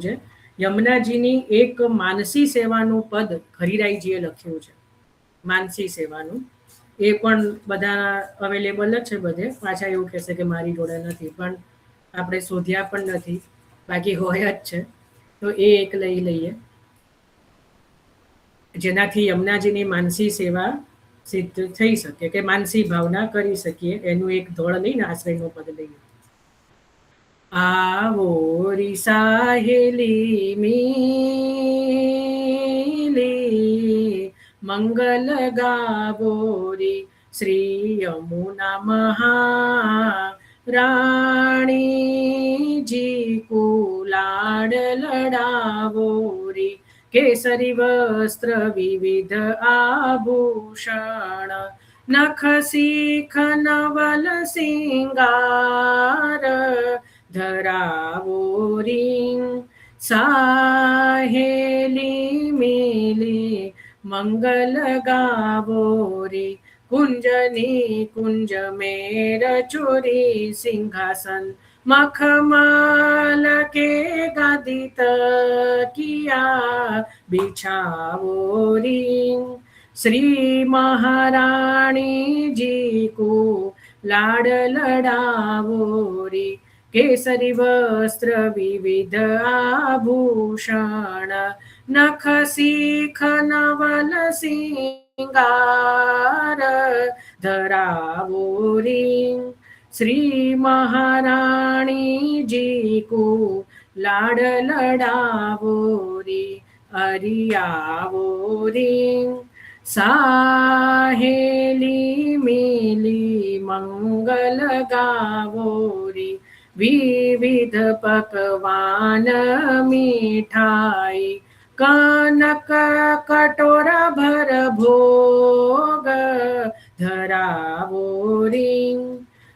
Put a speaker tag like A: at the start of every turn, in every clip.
A: છે. યમુનાજીની એક માનસી સેવાનું પદ હરિરાયજીએ લખ્યું છે. માનસી સેવાનું એ પણ બધા અવેલેબલ જ છે બધે. પાછા એવું કહેશે કે મારી જોડે નથી, પણ આપણે શોધ્યા પણ નથી, બાકી હોય જ છે. તો એ એક લઈ લઈએ, જેનાથી યમુનાજીની માનસી સેવા સિદ્ધ થઈ શકે, કે માનસી ભાવના કરી શકીએ. એનું એક ધોળ લઈને આશ્રયનું પદ લઈએ. આવો રી સાહેલી મીલી, મંગલ ગાવો રી શ્રી યમુના મહારાણીજી કો લાડ લડાવો રી, કેસરી વસ્ત્ર વિવિધ આભૂષણ, નખ શીખ નવલ સિંગાર, ધરાવો રી સાહેલી મિલી, મંગલ ગાવો રી કુંજની કુંજ મેર ચોરી, સિંહાસન મખમલ કે ગાદી તकिया बिछावो री, श्री महारानी जी को लाड लड़ावो री, केसरी वस्त्र विविध आभूषण, नख सीख नवल सिंगार, धरावो री श्री महारानी जी को लाड लड़ावो री, अरियावो री साहेली मिली, मंगल गावो री, विविध पकवान मिठाई, कनक कटोर भर भोग, धरावो री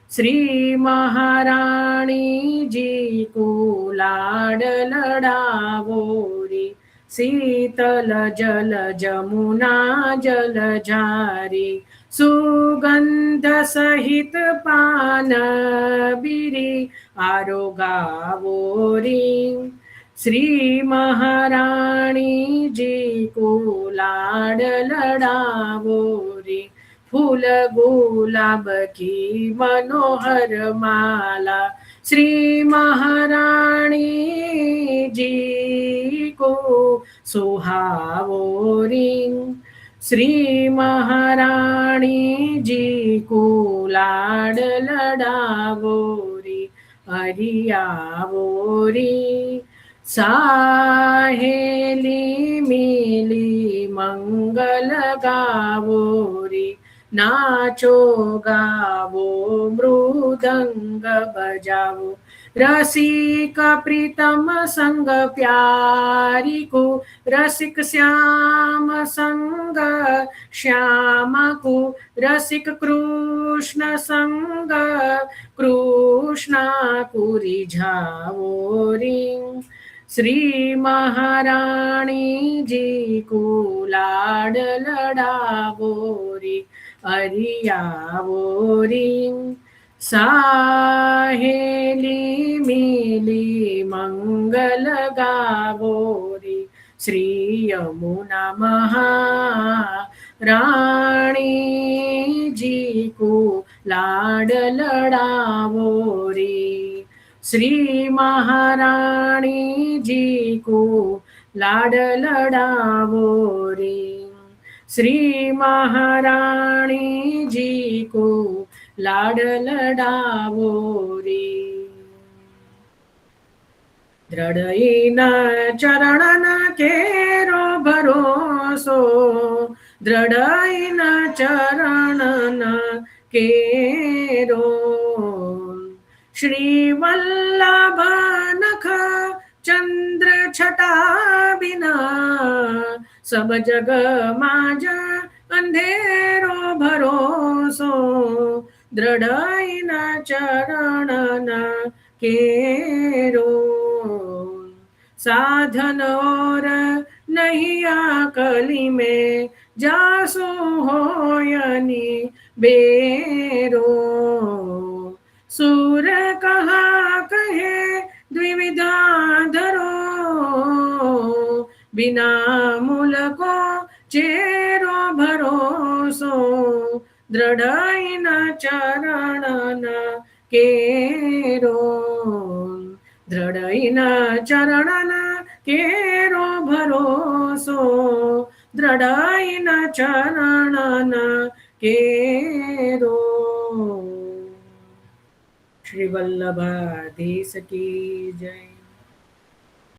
A: श्री महारानी जी को लाड लड़ावो री, शीतल जल जमुना जल झारी, सुगंध सहित पान बीरी, आरोगावो री श्री महारानी जी को लाड लड़ावो री, फूल गुलाब की मनोहर माला, श्री महारानी जी को सुहावो री, श्री महारानी जी को लाड लड़ावो री, अरियावो री साहेली मिली, मंगल गावो री, नाचो गावो मृदंग बजावो, रसिक प्रीतम संग प्यारी को, रसिक श्याम संग श्याम को, रसिक कृष्ण संग कृष्ण को रिझावो री, श्री महारानी जी को लाड लड़ावो री, अरियावो री साहेली मिली, मंगल गावो री, श्री यमुना महारानी जी को लाड लड़ावो री, श्री महारानी जी को लाड लड़ावो री, श्री महारानी जी को लाड लड़ावो री। दृढ़ चरणन केरो भरोसो, दृढ़ चरणन केरो, श्री वल्लभ नख चंद्र छटा बिना, सब जग माज अंधेरो भरोसो, दृढ़ चरणन केरो, साधन और नहीं आकली में, जासो होयनी बेरो, सूर कहा कहे द्विविधा धरो, बिना मूलको चेरो भरोसो दृढैन चरणन केरो दृढैन चरणन केरो भरोसो दृढैन चरणन केरो। श्री वल्लभाधीश की जय।